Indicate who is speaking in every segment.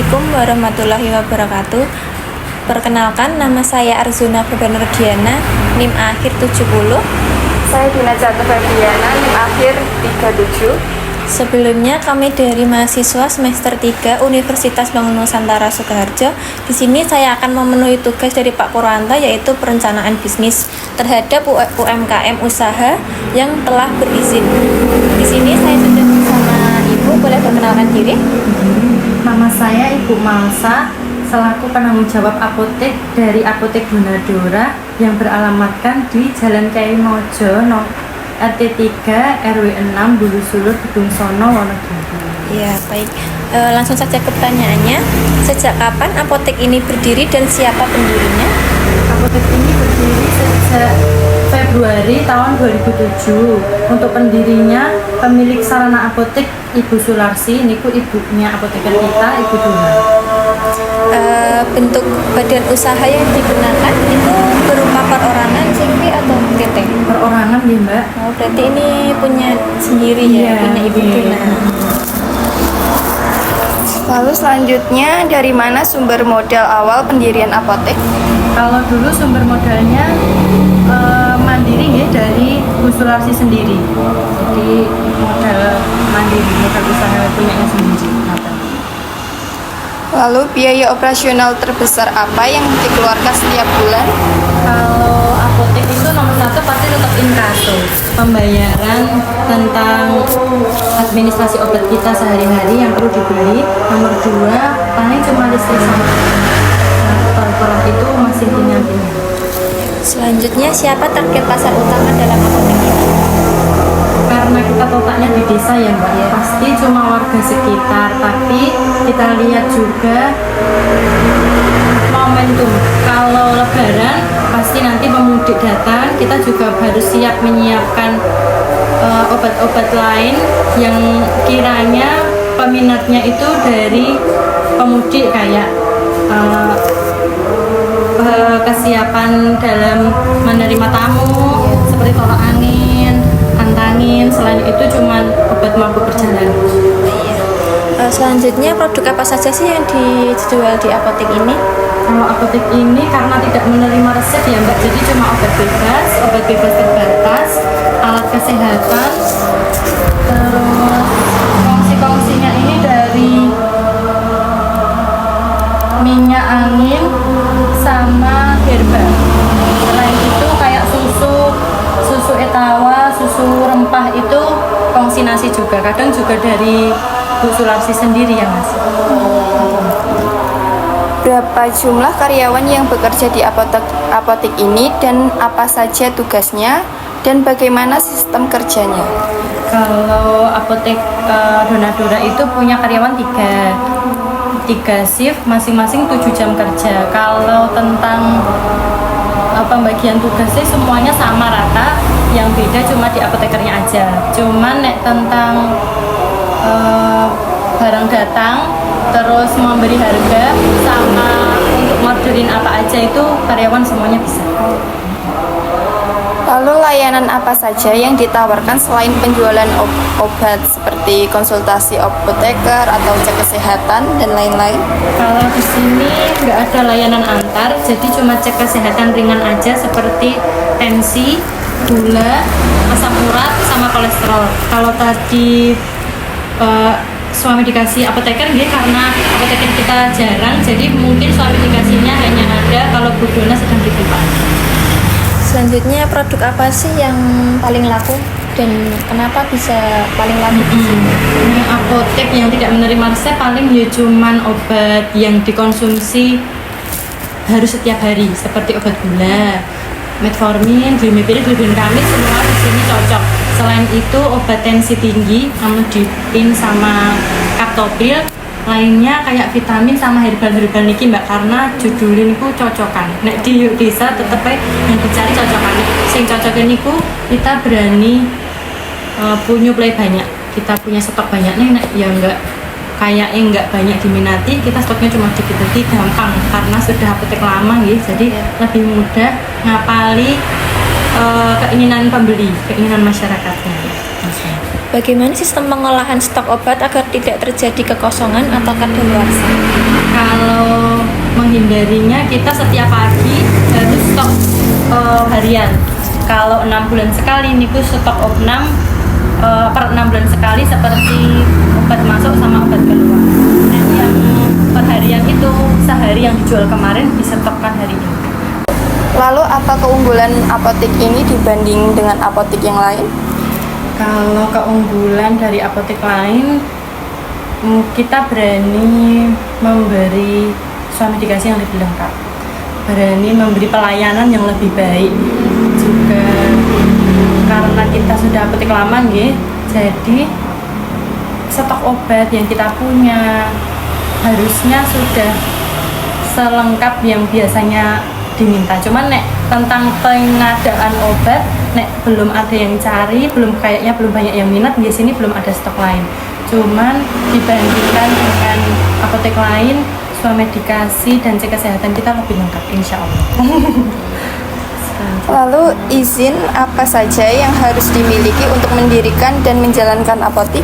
Speaker 1: Assalamualaikum warahmatullahi wabarakatuh. Perkenalkan, nama saya Arzuna Febriana, NIM akhir 70.
Speaker 2: Saya Dina Jatuh Febriana, NIM akhir 37.
Speaker 1: Sebelumnya kami dari mahasiswa semester 3 Universitas Bangun Nusantara Sukoharjo. Di sini saya akan memenuhi tugas dari Pak Purwanto, yaitu perencanaan bisnis terhadap UMKM usaha yang telah berizin. Di sini saya sudah bersama Ibu, boleh perkenalkan diri?
Speaker 3: Nama saya Ibu Malsa, selaku penanggung jawab apotek dari Apotek Gunadora yang beralamatkan di Jalan Kyai Mojo, RT 3 RW 6 Bulu Sulur, Gedung Sono, Wonogiri.
Speaker 1: Ya, baik. Langsung saja ke pertanyaannya. Sejak kapan apotek ini berdiri dan siapa pendirinya?
Speaker 3: Apotek ini berdiri sejak Februari tahun 2007. Untuk pendirinya, pemilik sarana apotek Ibu Sularsi, niku ibunya apoteker kita, Ibu Duna.
Speaker 1: Bentuk badan usaha yang digunakan itu berupa perorangan, CV atau PT?
Speaker 3: Perorangan ya Mbak.
Speaker 1: Oh, berarti ini punya sendiri ya, punya Ibu Duna.
Speaker 2: Lalu selanjutnya, dari mana sumber modal awal pendirian apotek?
Speaker 3: Kalau dulu sumber modalnya mandiri ya, dari Bu Sularsi sendiri. Jadi modal mandiri, modal usaha punyanya sendiri.
Speaker 2: Lalu biaya operasional terbesar apa yang dikeluarkan setiap bulan?
Speaker 3: Kalau apotek itu nomor satu pasti tetap inkaso, pembayaran tentang administrasi obat kita sehari-hari yang perlu dibeli. Nomor dua paling cuma listrik sama koran itu masih ringan.
Speaker 1: Selanjutnya, siapa target pasar utama dalam apotek ini?
Speaker 3: Karena kita letaknya di desa ya Mbak, ya pasti cuma warga sekitar, tapi kita lihat juga momentum. Kalau lebaran pasti nanti pemudik datang, kita juga harus siap menyiapkan obat-obat lain yang kiranya peminatnya itu dari pemudik, kayak kesiapan dalam menerima tamu seperti tolak angin, antangin. Selain itu cuman obat mabuk perjalanan.
Speaker 1: Selanjutnya, produk apa saja sih yang dijual di apotek ini?
Speaker 3: Kalau apotek ini karena tidak menerima resep ya Mbak, jadi cuma obat bebas terbatas, alat kesehatan, terus kongsi-kongsinya ini dari minyak angin sama herba. Selain itu kayak susu etawa, susu rempah itu kongsi nasi juga. Kadang juga dari Bu Sularsi sendiri yang ngasih.
Speaker 2: Berapa jumlah karyawan yang bekerja di apotek ini dan apa saja tugasnya dan bagaimana sistem kerjanya?
Speaker 3: Kalau apotek Donadora itu punya karyawan tiga shift, masing-masing 7 jam kerja. Kalau tentang pembagian tugasnya semuanya sama rata, yang beda cuma di apotekernya aja. Cuman tentang barang datang, terus memberi harga, sama untuk ngorderin apa aja itu karyawan semuanya bisa.
Speaker 2: Lalu layanan apa saja yang ditawarkan selain penjualan obat seperti konsultasi apoteker atau cek kesehatan dan lain-lain?
Speaker 3: Kalau di sini nggak ada layanan antar, jadi cuma cek kesehatan ringan aja seperti tensi, gula, asam urat, sama kolesterol. Kalau tadi suami dikasih apoteker, dia karena apoteker kita jarang, jadi mungkin suami dikasihnya hanya ada kalau Bu Dona sedang dibuka.
Speaker 1: Selanjutnya, produk apa sih yang paling laku dan kenapa bisa paling laku di sini?
Speaker 3: Ini apotek yang tidak menerima resep paling ya cuman obat yang dikonsumsi harus setiap hari, seperti obat gula, metformin, glimepiride, glibenclamid, semua di sini cocok. Selain itu obat tensi tinggi, amlodipin sama kaptopril, lainnya kayak vitamin sama herbal niki Mbak, karena judulin ku cocokan. Nek di desa tetep yang dicari cocokan. Sing cocokan niku kita berani nyuplai banyak. Kita punya stok banyak nih, nek ya enggak banyak diminati, kita stoknya cuma dikit, jadi gampang karena sudah apotek lama gitu. Jadi lebih mudah ngapali keinginan pembeli, keinginan masyarakatnya.
Speaker 1: Bagaimana sistem pengolahan stok obat agar tidak terjadi kekosongan atau kadaluarsa?
Speaker 3: Kalau menghindarinya, kita setiap pagi harus stok harian. Kalau 6 bulan sekali niku stok opnam per 6 bulan sekali, seperti obat masuk sama obat keluar. Dan yang per harian itu sehari yang dijual kemarin disestokkan hari ini.
Speaker 2: Lalu apa keunggulan apotek ini dibanding dengan apotek yang lain?
Speaker 3: Kalau keunggulan dari apotek lain, kita berani memberi medikasi yang lebih lengkap, berani memberi pelayanan yang lebih baik. Juga karena kita sudah apotek lama nggih, jadi stok obat yang kita punya harusnya sudah selengkap yang biasanya diminta. Cuman nek tentang pengadaan obat, nek belum ada yang cari, belum banyak yang minat, di sini belum ada stok lain. Cuman dibandingkan dengan apotek lain, medikasi dan cek kesehatan kita lebih lengkap, insya Allah.
Speaker 2: Lalu izin apa saja yang harus dimiliki untuk mendirikan dan menjalankan apotek?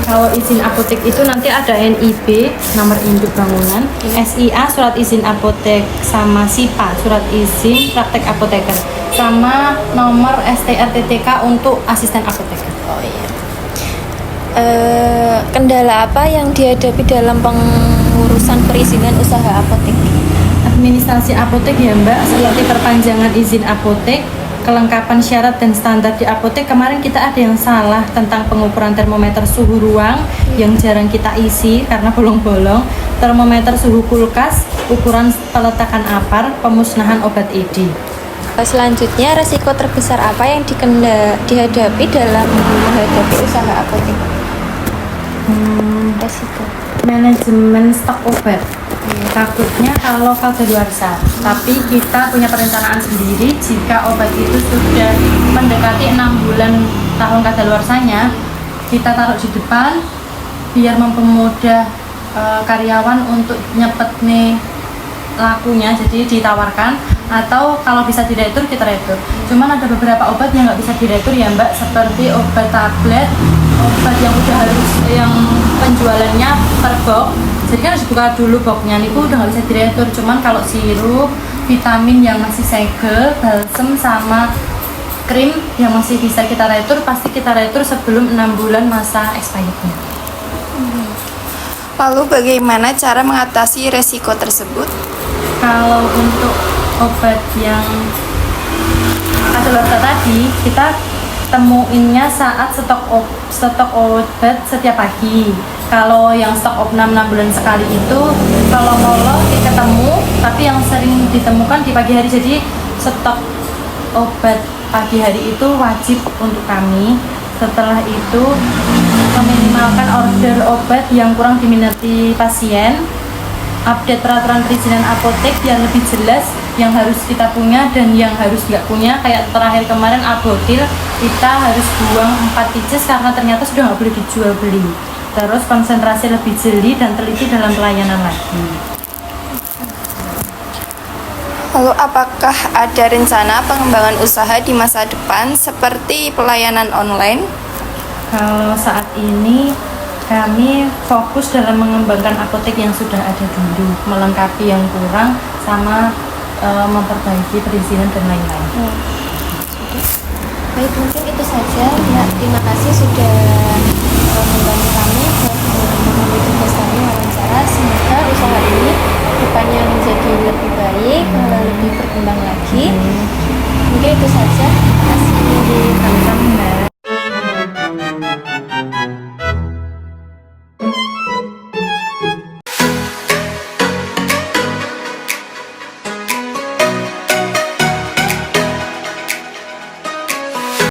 Speaker 3: Kalau izin apotek itu nanti ada NIB, nomor induk bangunan, SIA, surat izin apotek, sama SIPA, surat izin praktek apoteker, sama nomor STRTTK untuk asisten apoteker.
Speaker 1: Oh iya. Kendala apa yang dihadapi dalam pengurusan perizinan usaha apotek?
Speaker 3: Administrasi apotek ya Mbak, seperti perpanjangan izin apotek, kelengkapan syarat dan standar di apotek. Kemarin kita ada yang salah tentang pengukuran termometer suhu ruang yang jarang kita isi karena bolong-bolong, termometer suhu kulkas, ukuran peletakan apar, pemusnahan obat ED.
Speaker 1: Selanjutnya, resiko terbesar apa yang dihadapi dalam menghadapi usaha apotek? Resiko
Speaker 3: Manajemen stok obat. Takutnya kalau kadaluarsa, tapi kita punya perencanaan sendiri. Jika obat itu sudah mendekati 6 bulan tahun kadaluarsanya, kita taruh di depan biar mempermudah karyawan untuk nyepet nih lakunya, jadi ditawarkan. Atau kalau bisa diretur, kita retur. Cuman ada beberapa obat yang nggak bisa diretur ya Mbak, seperti obat tablet, obat yang udah harus yang penjualannya per box. Jadi kan harus buka dulu boxnya, itu udah nggak bisa diretur. Cuman kalau sirup, vitamin yang masih segel, balsem sama krim yang masih bisa kita retur, pasti kita retur sebelum 6 bulan masa expirednya.
Speaker 2: Lalu bagaimana cara mengatasi resiko tersebut?
Speaker 3: Kalau untuk obat yang kadaluarsa tadi, kita temuinnya saat stok obat setiap pagi. Kalau yang stok opnam 6 bulan sekali itu kalau ketemu, tapi yang sering ditemukan di pagi hari. Jadi stok obat pagi hari itu wajib untuk kami. Setelah itu meminimalkan order obat yang kurang diminati pasien, update peraturan perizinan apotek yang lebih jelas, yang harus kita punya dan yang harus nggak punya. Kayak terakhir kemarin Abotil, kita harus buang 4 pieces karena ternyata sudah nggak boleh dijual beli. Terus konsentrasi lebih jeli dan teliti dalam pelayanan lagi.
Speaker 2: Lalu apakah ada rencana pengembangan usaha di masa depan seperti pelayanan online?
Speaker 3: Kalau saat ini kami fokus dalam mengembangkan apotek yang sudah ada dulu, melengkapi yang kurang, sama memperbaiki perizinan dan lain-lain.
Speaker 1: Baik, mungkin itu saja Mbak. Terima kasih sudah membantu kami memenuhi tugas kami wawancara. Semoga usaha ini depannya menjadi lebih baik, lebih berkembang lagi. Mungkin itu saja. Terima kasih.
Speaker 3: Kami